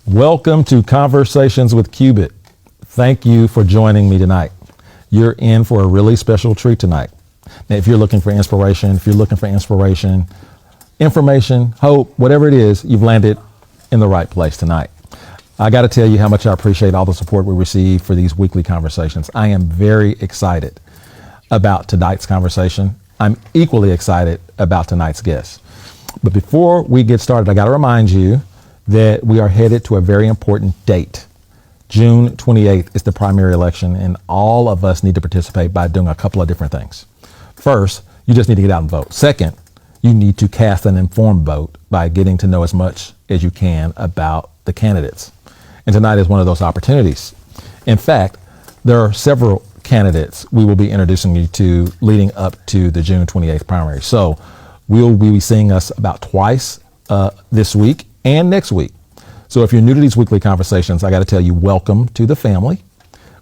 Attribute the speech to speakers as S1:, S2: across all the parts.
S1: Welcome to Conversations with Cubit. Thank you for joining me tonight. You're in for a really special treat tonight. Now, if you're looking for inspiration, information, hope, whatever it is, you've landed in the right place tonight. I got to tell you how much I appreciate all the support we receive for these weekly conversations. I am very excited about tonight's conversation. I'm equally excited about tonight's guest. But before we get started, I got to remind you that we are headed to a very important date. June 28th is the primary election, and all of us need to participate by doing a couple of different things. First, you just need to get out and vote. Second, you need to cast an informed vote by getting to know as much as you can about the candidates. And tonight is one of those opportunities. In fact, there are several candidates we will be introducing you to leading up to the June 28th primary. So we'll be seeing us about twice this week and next week. So if you're new to these weekly conversations, I got to tell you, welcome to the family.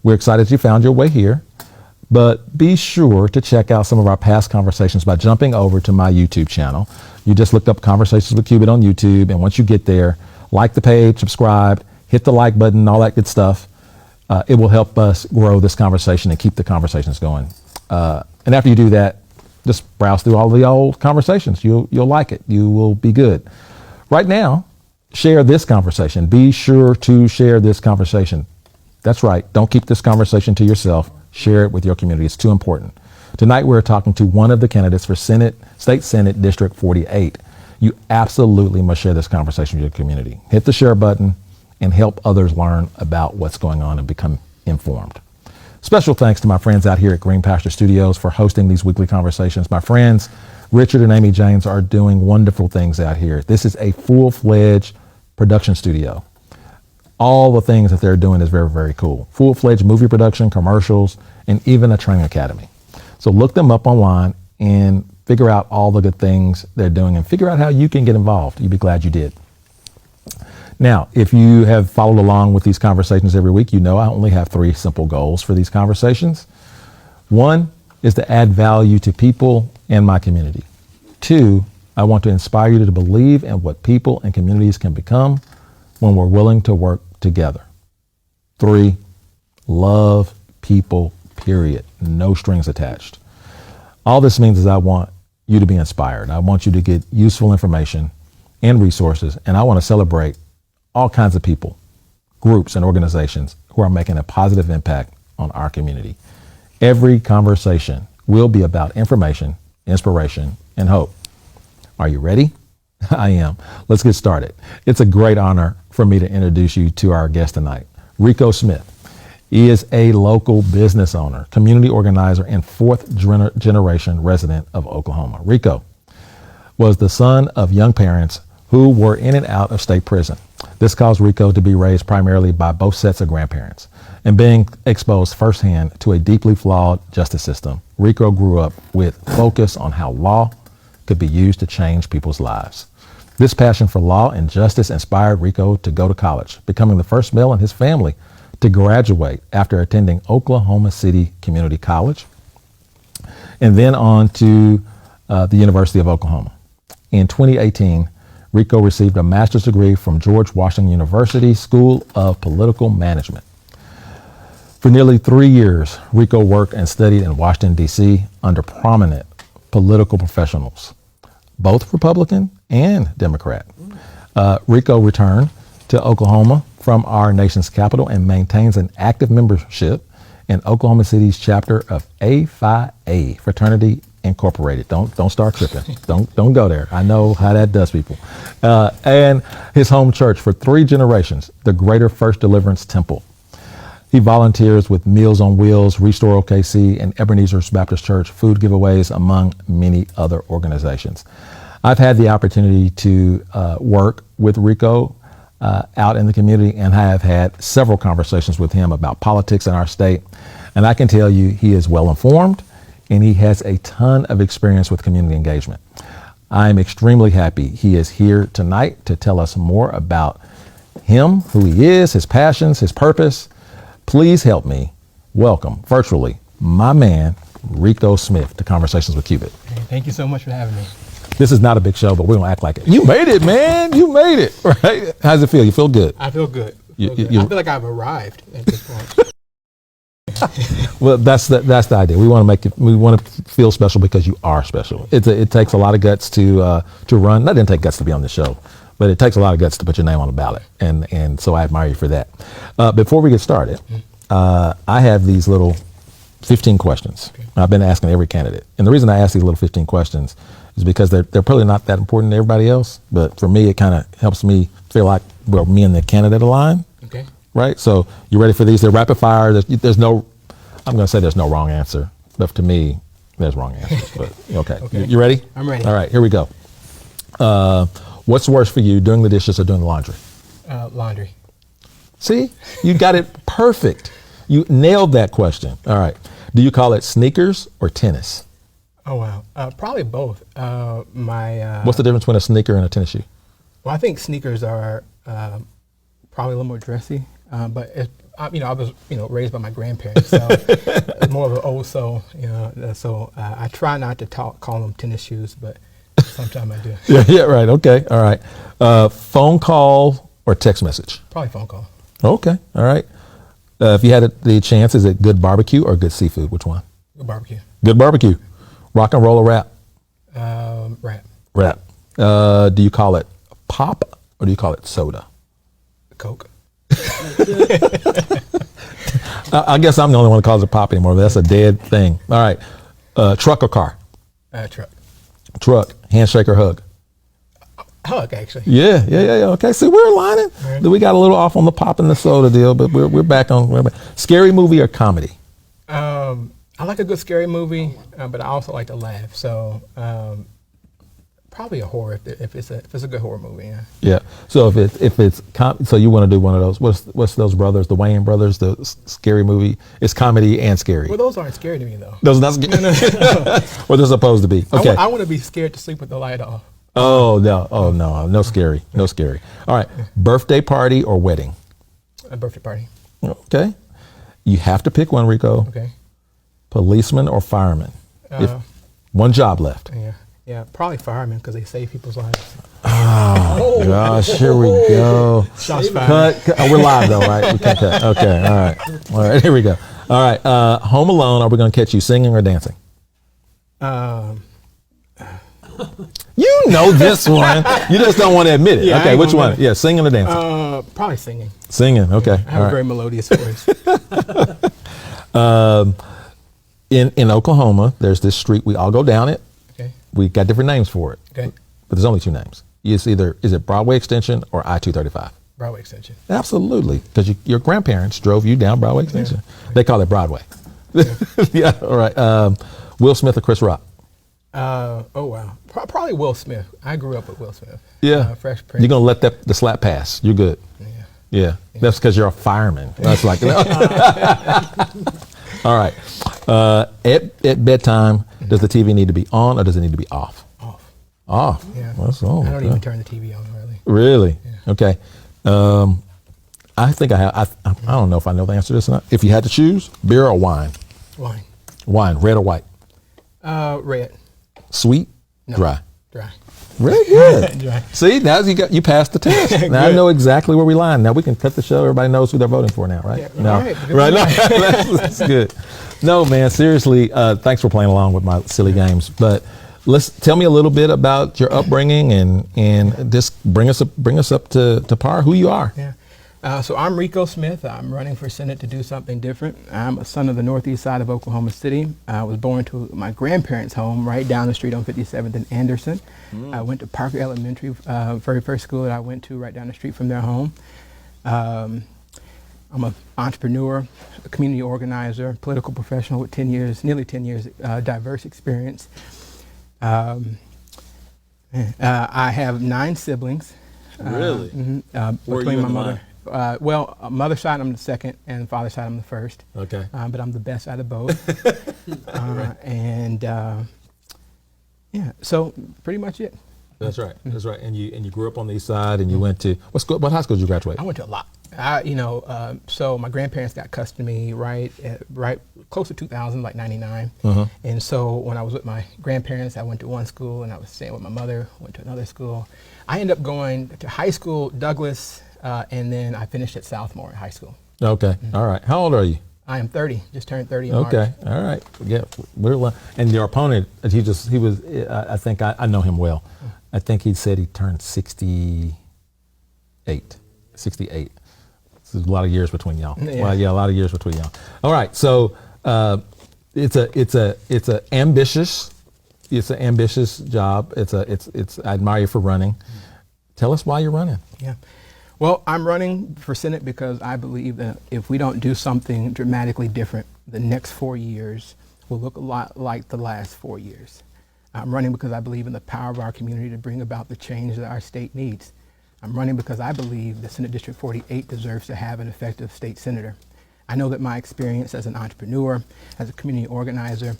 S1: We're excited you found your way here, but be sure to check out some of our past conversations by jumping over to my YouTube channel. You just looked up Conversations with Cubit on YouTube, and once you get there, like the page, subscribe, hit the like button, all that good stuff. It will help us grow this conversation and keep the conversations going. And after you do that, just browse through all the old conversations. You'll like it. You will be good. Right now, share this conversation. Be sure to share this conversation. That's right. Don't keep this conversation to yourself. Share it with your community. It's too important. Tonight, we're talking to one of the candidates for State Senate District 48. You absolutely must share this conversation with your community. Hit the share button and help others learn about what's going on and become informed. Special thanks to my friends out here at Green Pasture Studios for hosting these weekly conversations. My friends, Richard and Amy James, are doing wonderful things out here. This is a full-fledged production studio. All the things that they're doing is very, very cool. Full-fledged movie production, commercials, and even a training academy. So look them up online and figure out all the good things they're doing and figure out how you can get involved. You'll be glad you did. Now, if you have followed along with these conversations every week, you know I only have three simple goals for these conversations. One is to add value to people and my community. Two, I want to inspire you to believe in what people and communities can become when we're willing to work together. Three, love people, period. No strings attached. All this means is I want you to be inspired. I want you to get useful information and resources, and I want to celebrate all kinds of people, groups, and organizations who are making a positive impact on our community. Every conversation will be about information, inspiration, and hope. Are you ready? I am. Let's get started. It's a great honor for me to introduce you to our guest tonight, Rico Smith. He is a local business owner, community organizer, and fourth generation resident of Oklahoma. Rico was the son of young parents who were in and out of state prison. This caused Rico to be raised primarily by both sets of grandparents. And being exposed firsthand to a deeply flawed justice system, Rico grew up with focus on how law could be used to change people's lives. This passion for law and justice inspired Rico to go to college, becoming the first male in his family to graduate after attending Oklahoma City Community College, and then on to the University of Oklahoma. In 2018, Rico received a master's degree from George Washington University School of Political Management. For nearly 3 years, Rico worked and studied in Washington, D.C. under prominent political professionals, both Republican and Democrat. Rico returned to Oklahoma from our nation's capital and maintains an active membership in Oklahoma City's chapter of A Phi A, Fraternity Incorporated. Don't start tripping. Don't go there. I know how that does people. And his home church for 3 generations, the Greater First Deliverance Temple. He volunteers with Meals on Wheels, Restore OKC, and Ebenezer's Baptist Church food giveaways, among many other organizations. I've had the opportunity to work with Rico out in the community, and I have had several conversations with him about politics in our state. And I can tell you he is well informed, and he has a ton of experience with community engagement. I am extremely happy he is here tonight to tell us more about him, who he is, his passions, his purpose. Please help me welcome virtually my man, Rico Smith, to Conversations with Cubit.
S2: Thank you so much for having me.
S1: This is not a big show, but we're going to act like it. You made it, man. You made it, right? How's it feel? You feel good?
S2: I feel good. I feel like I've arrived at this point.
S1: Well, that's the idea. We want to make it. We want to feel special because you are special. It takes a lot of guts to run. That didn't take guts to be on the show, but it takes a lot of guts to put your name on the ballot, and so I admire you for that. Before we get started, I have these little 15 questions. Okay. I've been asking every candidate, and the reason I ask these little 15 questions is because they're probably not that important to everybody else, but for me, it kind of helps me feel like me and the candidate align.
S2: Okay.
S1: Right. So you ready for these? They're rapid fire. There's no. I'm going to say there's no wrong answer, but to me, there's wrong answers. But okay. You ready?
S2: I'm ready.
S1: All right, here we go. What's worse for you, doing the dishes or doing the laundry?
S2: Laundry.
S1: See, you got it perfect. You nailed that question. All right. Do you call it sneakers or tennis?
S2: Oh wow, probably both.
S1: What's the difference between a sneaker and a tennis shoe?
S2: Well, I think sneakers are probably a little more dressy, but I was raised by my grandparents, so more of an old soul. So I try not to call them tennis shoes, but sometimes I do.
S1: Yeah, right. Okay, all right. Phone call or text message?
S2: Probably phone call.
S1: Okay, all right. If you had the chance, is it good barbecue or good seafood? Which one?
S2: Good barbecue.
S1: Good barbecue. Rock and roll or rap?
S2: Rap.
S1: Rap. Do you call it pop or do you call it soda?
S2: Coke.
S1: I guess I'm the only one that calls it pop anymore, but that's a dead thing. All right. Truck or car?
S2: Truck.
S1: Truck. Handshake or hug?
S2: Hug, actually.
S1: Yeah. Okay, see, we're aligning. Right. We got a little off on the pop and the soda deal, but we're back on. Scary movie or comedy?
S2: I like a good scary movie, but I also like to laugh. So probably a horror if it's a good horror movie. Yeah.
S1: Yeah. So so you want to do one of those? What's those brothers? The Wayans brothers? The scary movie? It's comedy and scary.
S2: Well, those aren't scary to me though.
S1: Those are not scary. No. What they're supposed to be. Okay.
S2: I want to be scared to sleep with the light off.
S1: Oh no, no scary, no scary. All right. Birthday party or wedding?
S2: A birthday party.
S1: Okay. You have to pick one, Rico.
S2: Okay.
S1: Policeman or fireman? If one job left.
S2: Yeah, probably firemen because they save people's lives.
S1: Oh gosh, here we go.
S2: Shots fired.
S1: Cut. Oh, we're live though, right? We can't cut. Okay, all right, here we go. All right, Home Alone. Are we going to catch you singing or dancing? You know this one. You just don't want to admit it.
S2: Yeah,
S1: okay, which one? Yeah, singing or dancing?
S2: Probably singing.
S1: Singing. Okay.
S2: I have a very melodious voice.
S1: In Oklahoma, there's this street. We all go down it.
S2: Okay.
S1: We got different names for it.
S2: Okay.
S1: But there's only two names. Is it Broadway Extension or I-235?
S2: Broadway Extension.
S1: Absolutely, because your grandparents drove you down Broadway Extension.
S2: Yeah.
S1: They call it Broadway. Yeah. Yeah. All right. Will Smith or Chris Rock?
S2: Oh wow. Probably Will Smith. I grew up with Will Smith.
S1: Yeah.
S2: Fresh Prince.
S1: You're gonna let the slap pass. You're good. Yeah. That's because you're a fireman. That's like. All right. At bedtime, does the TV need to be on or does it need to be off? Off.
S2: Yeah.
S1: That's all.
S2: I don't even turn the TV on really.
S1: Really?
S2: Yeah.
S1: Okay. I think I don't know if I know the answer to this or not. If you had to choose, beer or wine?
S2: Wine.
S1: Wine, red or white?
S2: Red.
S1: Sweet?
S2: No.
S1: Dry?
S2: Dry.
S1: Really good.
S2: Dry.
S1: See, now you passed the test. Now I know exactly where we line. Now we can cut the show. Everybody knows who they're voting for now, right?
S2: Yeah.
S1: No.
S2: All right.
S1: Right. No, that's good. No, man, seriously, thanks for playing along with my silly games. But tell me a little bit about your upbringing and just bring us up to par, who you are.
S2: Yeah. So I'm Rico Smith. I'm running for Senate to do something different. I'm a son of the northeast side of Oklahoma City. I was born to my grandparents' home right down the street on 57th and Anderson. I went to Parker Elementary, very first school that I went to right down the street from their home. I'm an entrepreneur, a community organizer, political professional with nearly 10 years diverse experience. I have 9 siblings.
S1: Really?
S2: Between my mother. Mother's side I'm the second, and father's side I'm the first.
S1: Okay.
S2: But I'm the best out of both. So pretty much it.
S1: That's right. That's right. And you grew up on the east side, and you went to what high school did you graduate?
S2: I went to a lot. So my grandparents got custody right close to 2000, like 99. And so when I was with my grandparents, I went to one school, and I was staying with my mother, went to another school. I ended up going to high school, Douglas, and then I finished at Southmore High School.
S1: Okay. All right. How old are you?
S2: I am 30, just turned 30 in March.
S1: Okay. All right. Yeah. And your opponent, he was, I think I know him well. I think he said he turned 68. 68. So there's a lot of years between y'all.
S2: Yeah.
S1: Well, yeah, a lot of years between y'all. All right. So it's a ambitious job. I admire you for running. Tell us why you're running.
S2: Yeah. Well, I'm running for Senate because I believe that if we don't do something dramatically different, the next 4 years will look a lot like the last 4 years. I'm running because I believe in the power of our community to bring about the change that our state needs. I'm running because I believe that Senate District 48 deserves to have an effective state senator. I know that my experience as an entrepreneur, as a community organizer,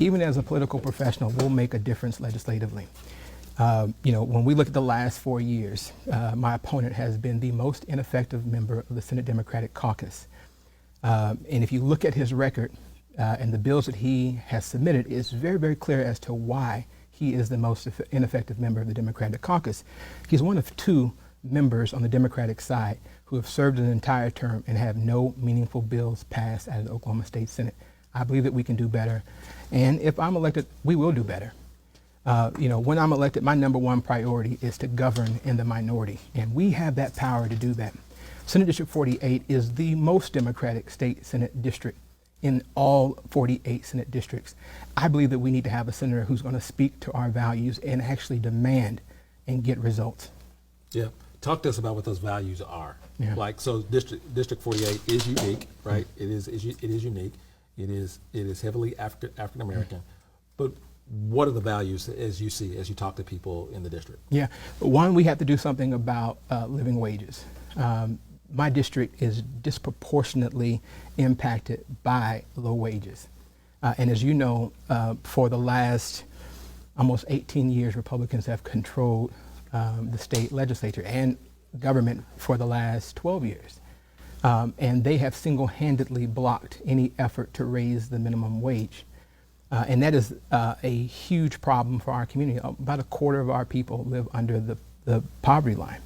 S2: even as a political professional, will make a difference legislatively. When we look at the last 4 years, my opponent has been the most ineffective member of the Senate Democratic Caucus. And if you look at his record and the bills that he has submitted, it's very, very clear as to why he is the most ineffective member of the Democratic Caucus. He's one of 2 members on the Democratic side who have served an entire term and have no meaningful bills passed out of the Oklahoma State Senate. I believe that we can do better. And if I'm elected, we will do better. When I'm elected, my number one priority is to govern in the minority, and we have that power to do that. Senate District 48 is the most Democratic state Senate district in all 48 Senate districts. I believe that we need to have a senator who's going to speak to our values and actually demand and get results.
S1: Yeah. Talk to us about what those values are.
S2: Yeah.
S1: Like, so District 48 is unique, right? It is unique. It is heavily African American. But what are the values as you talk to people in the district?
S2: Yeah. One, we have to do something about living wages. My district is disproportionately impacted by low wages. And as you know, for the last almost 18 years, Republicans have controlled the state legislature and government for the last 12 years. And they have single-handedly blocked any effort to raise the minimum wage. And that is a huge problem for our community. About a quarter of our people live under the poverty line.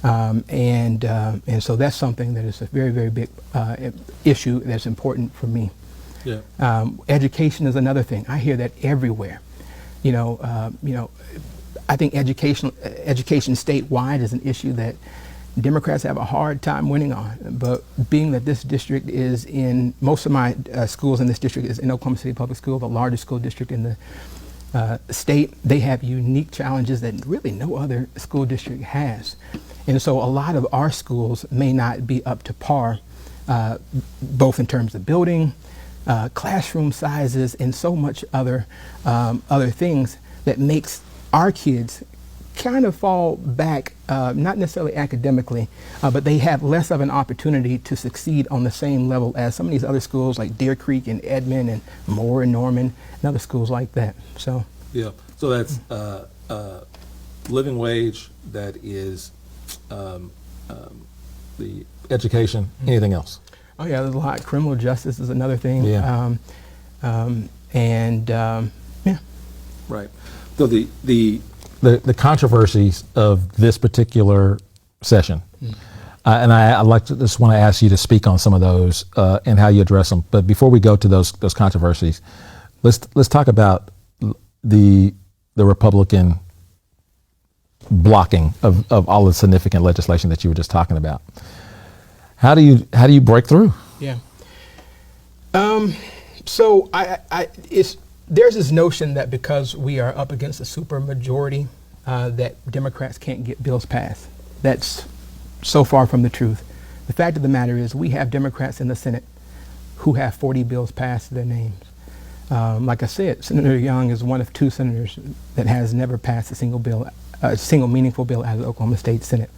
S2: And so that's something that is a very, very big issue that's important for me.
S1: Yeah.
S2: Education is another thing. I hear that everywhere. I think education statewide is an issue that Democrats have a hard time winning on. But being that this district is in, most of my schools in this district is in Oklahoma City Public School, the largest school district in the state, they have unique challenges that really no other school district has. And so a lot of our schools may not be up to par, both in terms of building, classroom sizes, and so much other things that makes our kids kind of fall back, not necessarily academically, but they have less of an opportunity to succeed on the same level as some of these other schools like Deer Creek and Edmond and Moore and Norman and other schools like that. So
S1: yeah, so that's living wage, that is the education, anything else?
S2: Oh yeah, there's a lot. Criminal justice is another thing.
S1: Yeah.
S2: Yeah.
S1: Right. So the controversies of this particular session, and I just want to ask you to speak on some of those and how you address them. But before we go to those controversies, let's talk about the Republican blocking of all the significant legislation that you were just talking about. How do you break through?
S2: Yeah. So there's this notion that because we are up against a supermajority, that Democrats can't get bills passed. That's so far from the truth. The fact of the matter is we have Democrats in the Senate who have 40 bills passed to their names. Like I said, Senator Young is one of 2 senators that has never passed a single meaningful bill out of the Oklahoma State Senate.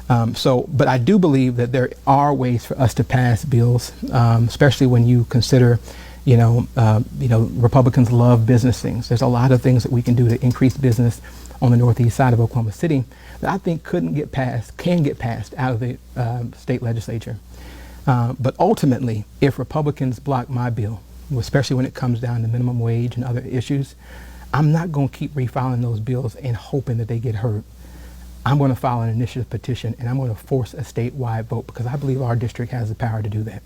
S2: But I do believe that there are ways for us to pass bills, especially when you consider, Republicans love business things. There's a lot of things that we can do to increase business. on the northeast side of Oklahoma City that I think can get passed out of the state legislature. But ultimately, if Republicans block my bill, especially when it comes down to minimum wage and other issues, I'm not going to keep refiling those bills and hoping that they get heard. I'm going to file an initiative petition, and I'm going to force a statewide vote because I believe our district has the power to do that.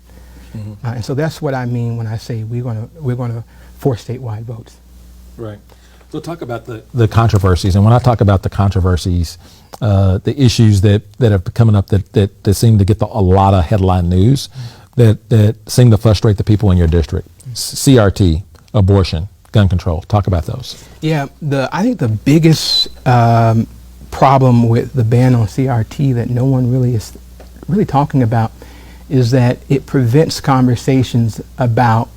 S2: And so that's what I mean when I say we're going to force statewide votes.
S1: Right. So talk about the controversies, and when I talk about the controversies, the issues that have been coming up that seem to get a lot of headline news, that seem to frustrate the people in your district. CRT, abortion, gun control. Talk about those.
S2: Yeah, I think the biggest problem with the ban on CRT that no one really is talking about is that it prevents conversations about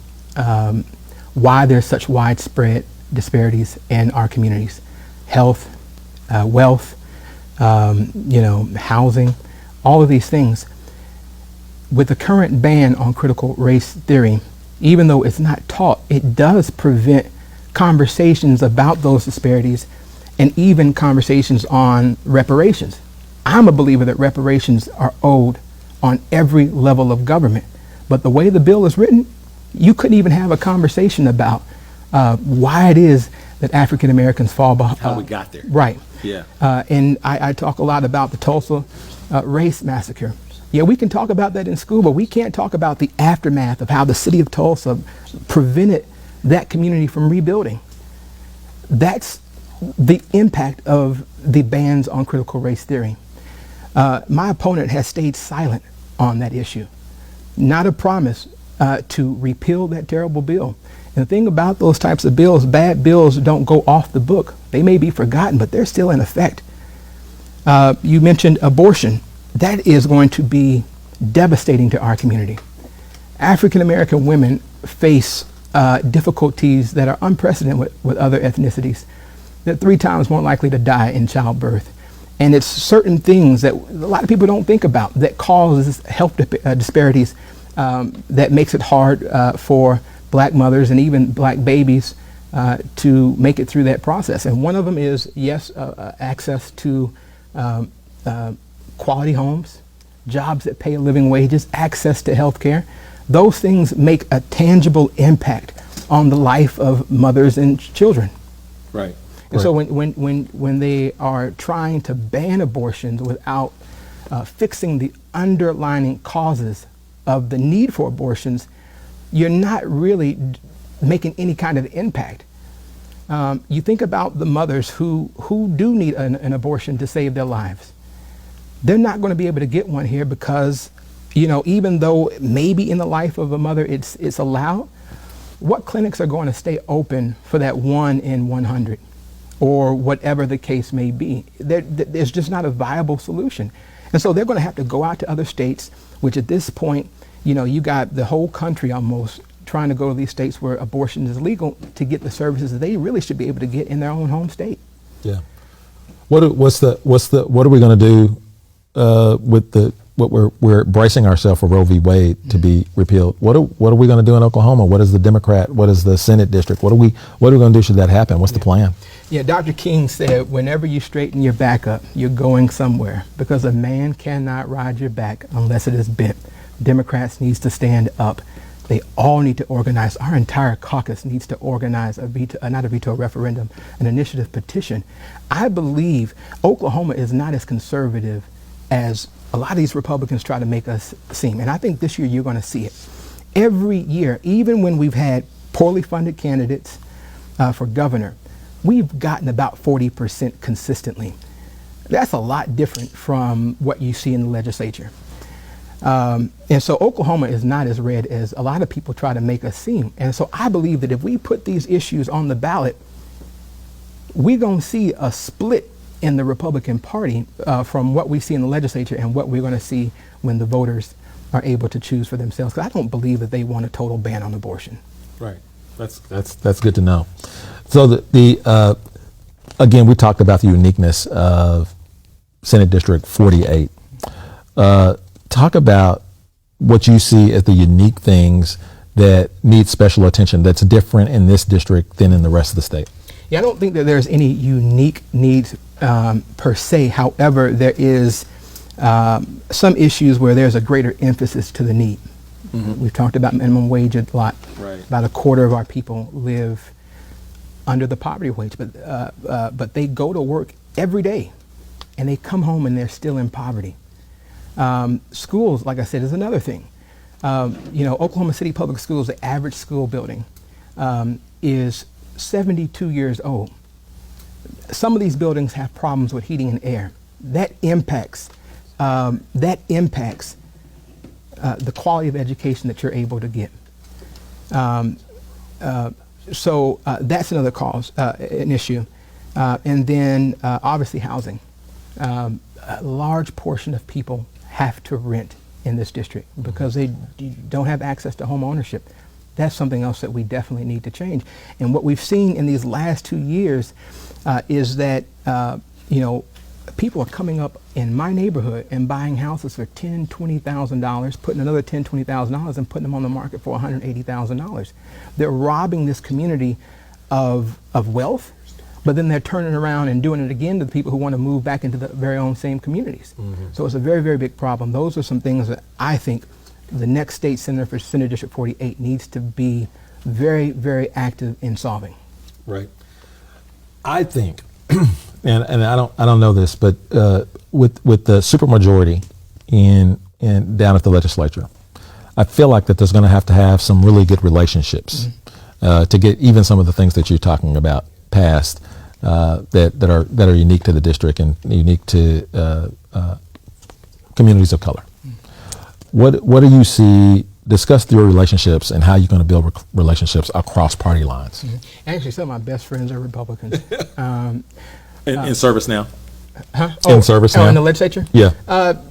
S2: why there's such widespread disparities in our communities. Health, wealth, housing, all of these things. With the current ban on critical race theory, even though it's not taught, it does prevent conversations about those disparities and even conversations on reparations. I'm a believer that reparations are owed on every level of government. But the way the bill is written, you couldn't even have a conversation about why it is that African Americans fall behind.
S1: How we got there.
S2: Right.
S1: Yeah.
S2: And I talk a lot about the Tulsa race massacre. Yeah, we can talk about that in school, but we can't talk about the aftermath of how the city of Tulsa prevented that community from rebuilding. That's the impact of the bans on critical race theory. My opponent has stayed silent on that issue. Not a promise to repeal that terrible bill. And the thing about those types of bills, bad bills don't go off the book. They may be forgotten, but they're still in effect. You mentioned abortion. That is going to be devastating to our community. African American women face difficulties that are unprecedented with other ethnicities. They're 3 times more likely to die in childbirth. And it's certain things that a lot of people don't think about that causes health disparities that makes it hard for black mothers and even black babies to make it through that process. And one of them is, yes, access to quality homes, jobs that pay living wages, access to health care. Those things make a tangible impact on the life of mothers and children.
S1: Right.
S2: And so when they are trying to ban abortions without fixing the underlying causes of the need for abortions, you're not really making any kind of impact. You think about the mothers who do need an abortion to save their lives. They're not going to be able to get one here because, even though maybe in the life of a mother it's allowed, what clinics are going to stay open for that 1 in 100 or whatever the case may be? There's just not a viable solution. And so they're going to have to go out to other states, which at this point, you got the whole country almost trying to go to these states where abortion is legal to get the services that they really should be able to get in their own home state.
S1: Yeah. What are we going to do with what we're bracing ourselves for Roe v. Wade to be repealed? What are we going to do in Oklahoma? What is the Senate district? What are we going to do should that happen? What's the plan?
S2: Yeah, Dr. King said, whenever you straighten your back up, you're going somewhere because a man cannot ride your back unless it is bent. Democrats needs to stand up. They all need to organize. Our entire caucus needs to organize a referendum, an initiative petition. I believe Oklahoma is not as conservative as a lot of these Republicans try to make us seem. And I think this year you're going to see it. Every year, even when we've had poorly funded candidates for governor, we've gotten about 40% consistently. That's a lot different from what you see in the legislature. And so Oklahoma is not as red as a lot of people try to make us seem. And so I believe that if we put these issues on the ballot, we're going to see a split in the Republican Party from what we see in the legislature and what we're going to see when the voters are able to choose for themselves. Because I don't believe that they want a total ban on abortion.
S1: Right. That's good to know. So again, we talked about the uniqueness of Senate District 48. Talk about what you see as the unique things that need special attention that's different in this district than in the rest of the state.
S2: Yeah, I don't think that there's any unique needs per se. However, there is some issues where there's a greater emphasis to the need. We've talked about minimum wage a lot.
S1: Right.
S2: About a quarter of our people live under the poverty wage, but they go to work every day, and they come home and they're still in poverty. Schools, like I said, is another thing. Oklahoma City Public Schools, the average school building is 72 years old. Some of these buildings have problems with heating and air. That impacts the quality of education that you're able to get. So that's another cause, an issue. And then obviously housing. A large portion of people have to rent in this district because they don't have access to home ownership. That's something else that we definitely need to change. And what we've seen in these last 2 years is that, people are coming up in my neighborhood and buying houses for $10,000, $20,000, putting another $10,000, $20,000 and putting them on the market for $180,000. They're robbing this community of wealth, but then they're turning around and doing it again to the people who want to move back into the very own same communities. So it's a very, very big problem. Those are some things that I think the next state senator for Senate District 48 needs to be very, very active in solving.
S1: Right. I think, and I don't know this, but with the supermajority in down at the legislature, I feel like that there's going to have some really good relationships to get even some of the things that you're talking about passed that are unique to the district and unique to communities of color. What do you see? Discuss your relationships and how you're going to build relationships across party lines.
S2: Actually, some of my best friends are Republicans.
S1: In service now?
S2: Huh?
S1: In service now?
S2: In the legislature?
S1: Yeah.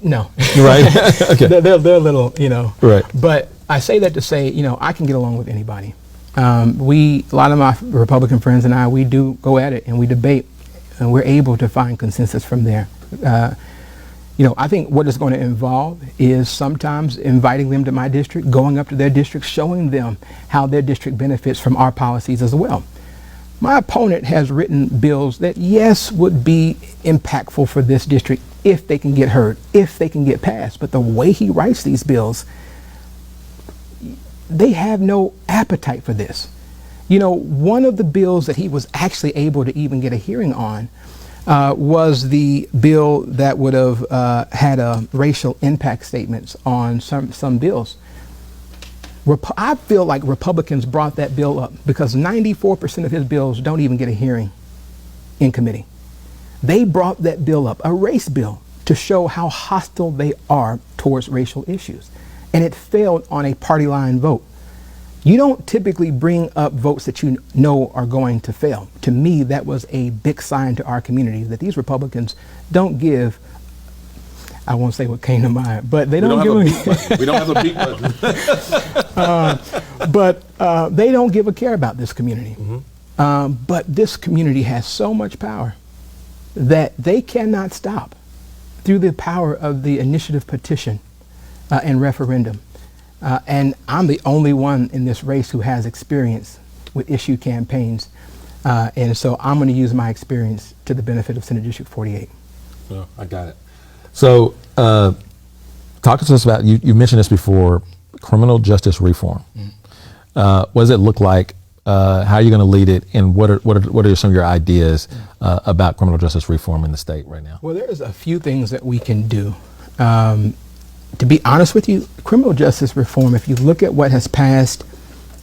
S2: No.
S1: Right. Okay.
S2: They're a little,
S1: Right.
S2: But I say that to say, I can get along with anybody. A lot of my Republican friends and I, we do go at it and we debate, and we're able to find consensus from there. I think what it's going to involve is sometimes inviting them to my district, going up to their district, showing them how their district benefits from our policies as well. My opponent has written bills that, yes, would be impactful for this district if they can get heard, if they can get passed. But the way he writes these bills, they have no appetite for this. One of the bills that he was actually able to even get a hearing on was the bill that would have had a racial impact statements on some bills. I feel like Republicans brought that bill up because 94% of his bills don't even get a hearing in committee. They brought that bill up, a race bill, to show how hostile they are towards racial issues. And it failed on a party line vote. You don't typically bring up votes that you know are going to fail. To me, that was a big sign to our community that these Republicans don't give, I won't say what came to mind, but they don't give
S1: We don't have a beat button.
S2: But they don't give a care about this community. But this community has so much power that they cannot stop through the power of the initiative petition and referendum. And I'm the only one in this race who has experience with issue campaigns. And so I'm going to use my experience to the benefit of Senate District 48.
S1: Oh, I got it. So talk to us about, you mentioned this before, criminal justice reform. What does it look like? How are you going to lead it? And what are some of your ideas about criminal justice reform in the state right now?
S2: Well, there's a few things that we can do. To be honest with you, criminal justice reform, if you look at what has passed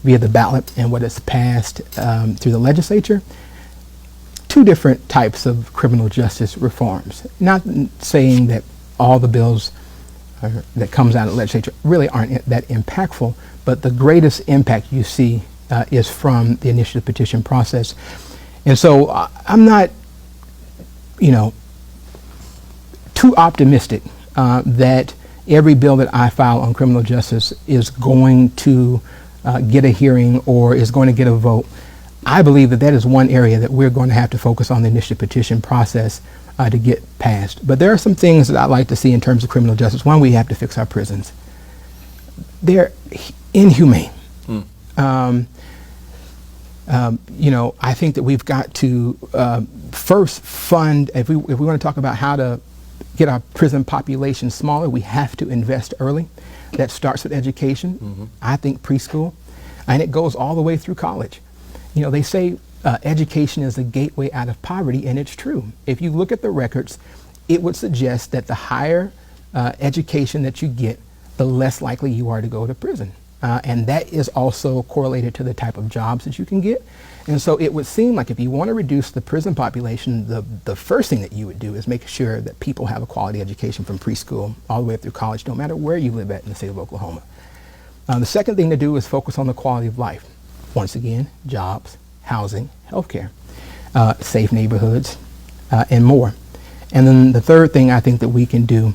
S2: via the ballot and what has passed through the legislature, two different types of criminal justice reforms. Not saying that all the bills that comes out of the legislature really aren't that impactful, but the greatest impact you see is from the initiative petition process. And so I'm not, too optimistic that every bill that I file on criminal justice is going to get a hearing or is going to get a vote. I believe that is one area that we're going to have to focus on the initiative petition process to get passed. But there are some things that I'd like to see in terms of criminal justice. One, we have to fix our prisons. They're inhumane. I think that we've got to first fund, if we want to talk about how to get our prison population smaller, we have to invest early. That starts with education. Mm-hmm. I think preschool, and it goes all the way through college. They say education is a gateway out of poverty, and it's true. If you look at the records, it would suggest that the higher education that you get, the less likely you are to go to prison. And that is also correlated to the type of jobs that you can get. And so it would seem like if you want to reduce the prison population, the first thing that you would do is make sure that people have a quality education from preschool all the way up through college, no matter where you live at in the state of Oklahoma. The second thing to do is focus on the quality of life. Once again, jobs, housing, healthcare, safe neighborhoods, and more. And then the third thing I think that we can do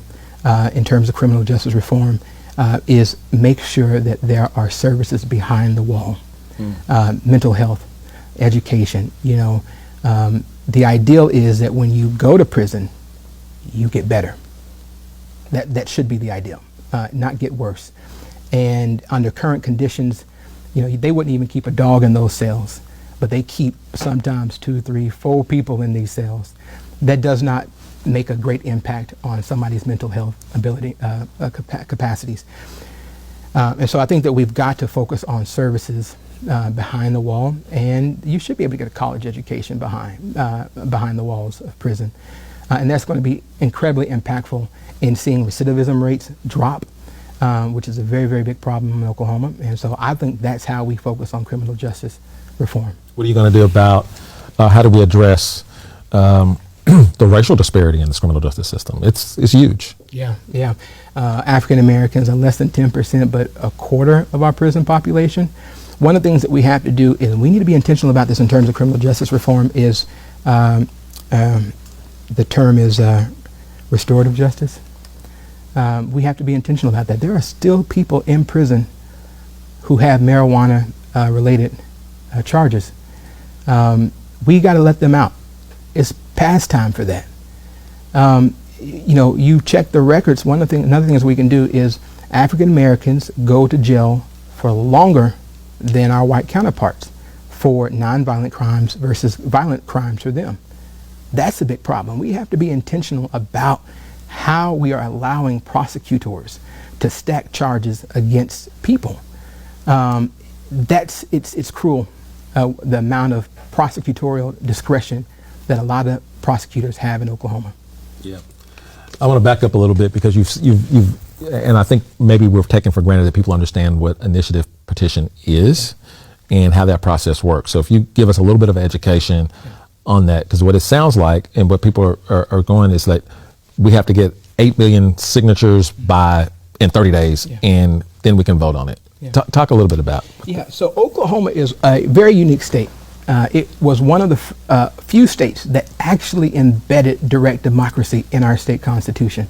S2: in terms of criminal justice reform is make sure that there are services behind the wall. Mental health, education. The ideal is that when you go to prison, you get better. That should be the ideal, not get worse. And under current conditions, they wouldn't even keep a dog in those cells, but they keep sometimes 2, 3, 4 people in these cells. That does not make a great impact on somebody's mental health capacities. And so I think that we've got to focus on services behind the wall, and you should be able to get a college education behind the walls of prison. And that's going to be incredibly impactful in seeing recidivism rates drop, which is a very, very big problem in Oklahoma. And so I think that's how we focus on criminal justice reform.
S1: What are you going to do about how do we address the racial disparity in this criminal justice system? It's huge.
S2: Yeah. African Americans are less than 10%, but a quarter of our prison population. One of the things that we have to do is we need to be intentional about this in terms of criminal justice reform is the term is restorative justice. We have to be intentional about that. There are still people in prison who have marijuana related charges. We got to let them out. It's past time for that. You check the records. Another thing is we can do is African Americans go to jail for longer than our white counterparts for nonviolent crimes versus violent crimes for them. That's a big problem. We have to be intentional about how we are allowing prosecutors to stack charges against people. It's cruel, the amount of prosecutorial discretion that a lot of prosecutors have in Oklahoma.
S1: Yeah. I want to back up a little bit because you've and I think maybe we've taken for granted that people understand what initiative petition is and how that process works. So if you give us a little bit of education on that, because what it sounds like and what people are going is like we have to get 8 million signatures in 30 days, and then we can vote on it. Yeah. Talk a little bit about.
S2: Yeah. So Oklahoma is a very unique state. It was one of the few states that actually embedded direct democracy in our state constitution.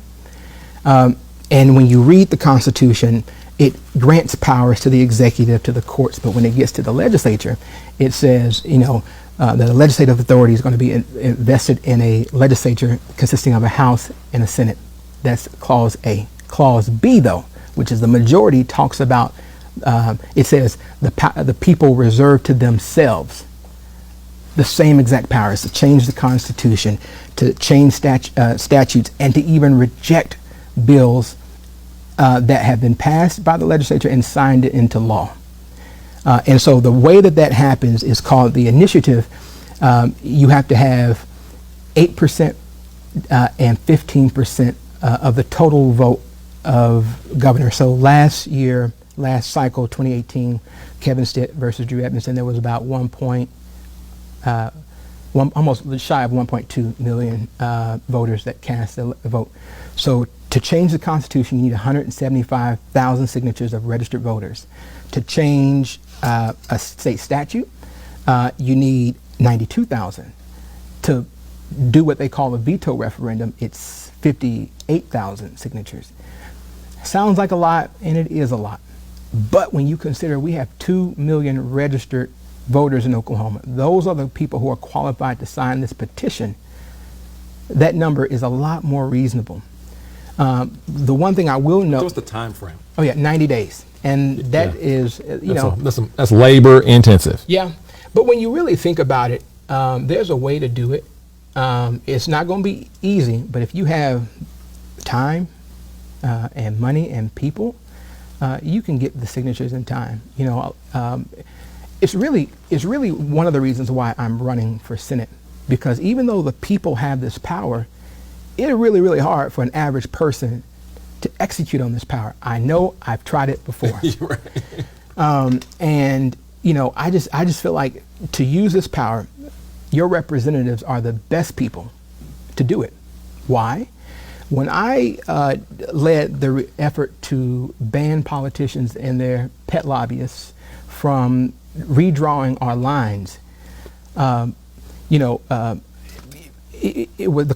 S2: And when you read the Constitution, it grants powers to the executive, to the courts, but when it gets to the legislature, it says, that the legislative authority is going to be invested in a legislature consisting of a House and a Senate. That's Clause A. Clause B, though, which is the majority, talks about, it says the people reserved to themselves the same exact powers to change the Constitution, to change statutes, and to even reject bills that have been passed by the legislature and signed it into law. And so the way that happens is called the initiative. You have to have 8% and 15% of the total vote of governor. So last cycle, 2018, Kevin Stitt versus Drew Edmondson, there was about almost shy of 1.2 million voters that cast a vote. So to change the Constitution, you need 175,000 signatures of registered voters. To change a state statute, you need 92,000. To do what they call a veto referendum, it's 58,000 signatures. Sounds like a lot, and it is a lot. But when you consider we have 2 million registered voters in Oklahoma, those are the people who are qualified to sign this petition, that number is a lot more reasonable. The one thing I will note...
S1: What's the time frame?
S2: Oh yeah, 90 days. And that is,
S1: That's labor intensive.
S2: Yeah. But when you really think about it, there's a way to do it. It's not going to be easy, but if you have time and money and people, you can get the signatures in time. You know, it's really one of the reasons why I'm running for Senate, because even though the people have this power, it's really, really hard for an average person to execute on this power. I know, I've tried it before.
S1: You're right.
S2: And you know, I just feel like to use this power, your representatives are the best people to do it. Why? When I led the effort to ban politicians and their pet lobbyists from redrawing our lines, the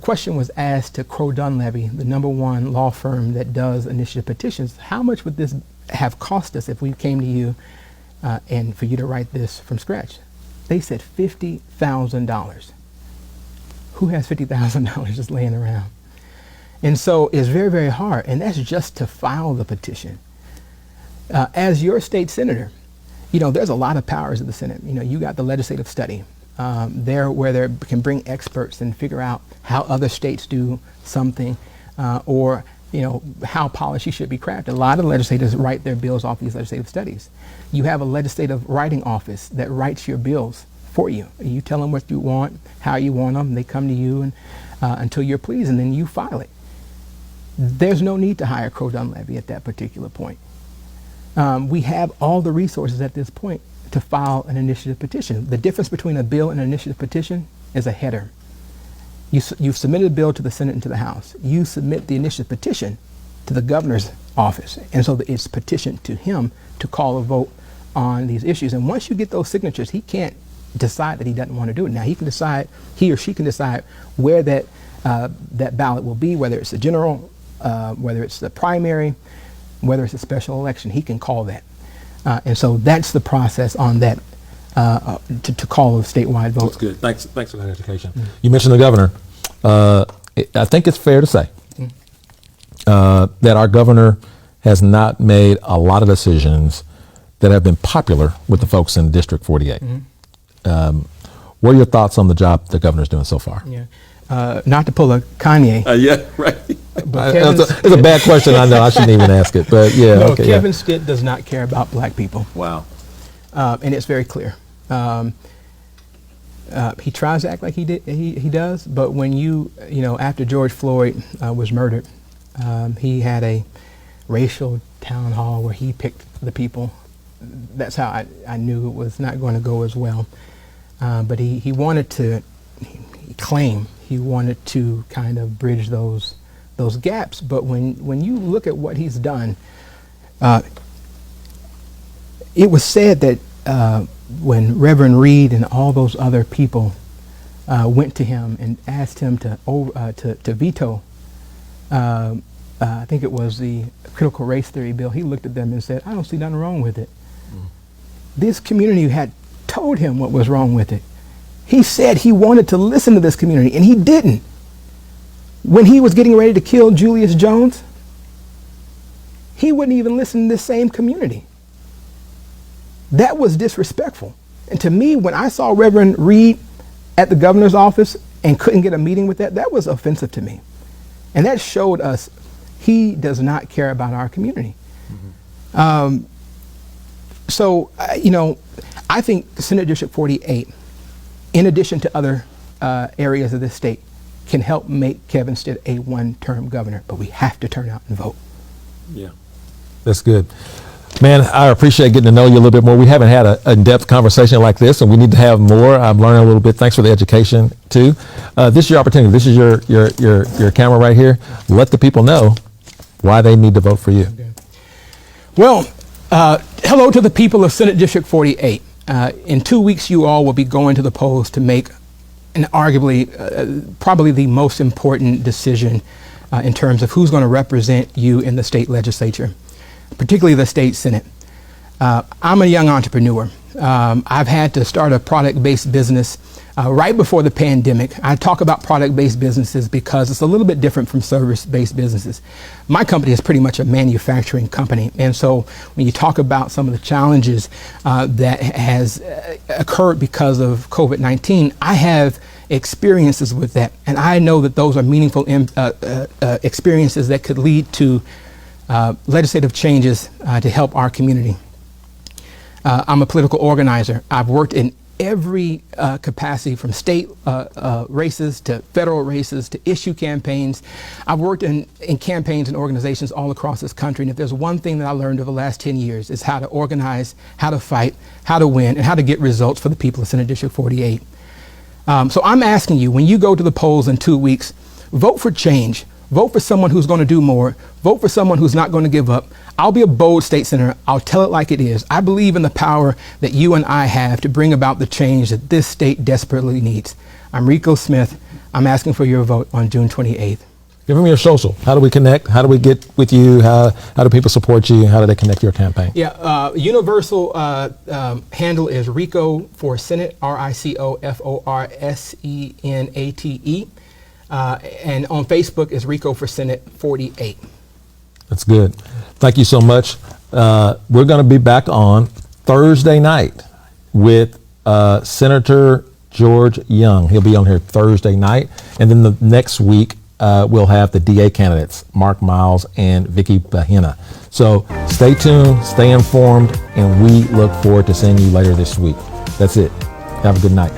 S2: question was asked to Crow Dunlevy, the #1 law firm that does initiative petitions, how much would this have cost us if we came to you and for you to write this from scratch? They said $50,000. Who has $50,000 just laying around? And so it's very, very hard, and that's just to file the petition. As your state senator, you know, there's a lot of powers of the Senate. You know, you got the legislative study there where they can bring experts and figure out how other states do something or, you know, how policy should be crafted. A lot of legislators write their bills off these legislative studies. You have a legislative writing office that writes your bills for you. You tell them what you want, how you want them. They come to you and until you're pleased, and then you file it. There's no need to hire Crow Dunlevy at that particular point. We have all the resources at this point to file an initiative petition. The difference between a bill and an initiative petition is a header. You've submitted a bill to the Senate and to the House. You submit the initiative petition to the governor's office, and so it's petitioned to him to call a vote on these issues. And once you get those signatures, he can't decide that he doesn't want to do it. Now he or she can decide where that ballot will be, whether it's a general, whether it's the primary, whether it's a special election. He can call that. And so that's the process on that to call a statewide vote.
S1: That's good. Thanks for that education. You mentioned the governor. I think it's fair to say that our governor has not made a lot of decisions that have been popular with the folks in District 48. What are your thoughts on the job the governor's doing so far?
S2: Yeah. Not to pull a Kanye.
S1: Yeah, right. It's a bad question. I know I shouldn't even ask it, but yeah.
S2: No,
S1: okay,
S2: Kevin Stitt does not care about black people.
S1: Wow.
S2: And it's very clear. He tries to act like he does, but when you know, after George Floyd was murdered, he had a racial town hall where he picked the people. That's how I knew it was not going to go as well. But he wanted to claim, he wanted to kind of bridge those gaps. But when you look at what he's done, it was said that when Reverend Reed and all those other people went to him and asked him to veto, I think it was the critical race theory bill, he looked at them and said, "I don't see nothing wrong with it." This community had told him what was wrong with it. He said he wanted to listen to this community, and he didn't. When he was getting ready to kill Julius Jones, he wouldn't even listen to this same community. That was disrespectful. And to me, when I saw Reverend Reed at the governor's office and couldn't get a meeting with that was offensive to me. And that showed us he does not care about our community. You know, I think Senate District 48, in addition to other areas of this state, can help make Kevin Stitt a one-term governor, but we have to turn out and vote.
S1: Yeah, that's good. Man, I appreciate getting to know you a little bit more. We haven't had an in-depth conversation like this, and we need to have more. I'm learning a little bit. Thanks for the education, too. This is your opportunity. This is your camera right here. Let the people know why they need to vote for you.
S2: Okay. Well, hello to the people of Senate District 48. In 2 weeks, you all will be going to the polls to make an arguably, probably the most important decision in terms of who's going to represent you in the state legislature, particularly the state Senate. I'm a young entrepreneur. I've had to start a product-based business right before the pandemic. I talk about product-based businesses because it's a little bit different from service-based businesses. My company is pretty much a manufacturing company, and so when you talk about some of the challenges that has occurred because of COVID-19, I have experiences with that, and I know that those are meaningful experiences that could lead to legislative changes to help our community. I'm a political organizer. I've worked in every capacity, from state races to federal races to issue campaigns. I've worked in campaigns and organizations all across this country, and if there's one thing that I learned over the last 10 years, is how to organize, how to fight, how to win, and how to get results for the people of Senate District 48. So I'm asking you, when you go to the polls in 2 weeks, vote for change. Vote for someone who's going to do more. Vote for someone who's not going to give up. I'll be a bold state senator. I'll tell it like it is. I believe in the power that you and I have to bring about the change that this state desperately needs. I'm Rico Smith. I'm asking for your vote on June 28th.
S1: Give me your social. How do we connect? How do we get with you? How do people support you? How do they connect to your campaign?
S2: Yeah, universal handle is Rico for Senate, RICOFORSENATE. And on Facebook is Rico for Senate 48.
S1: That's good. Thank you so much. We're going to be back on Thursday night with Senator George Young. He'll be on here Thursday night. And then the next week, we'll have the DA candidates, Mark Miles and Vicky Bahena. So stay tuned, stay informed, and we look forward to seeing you later this week. That's it. Have a good night.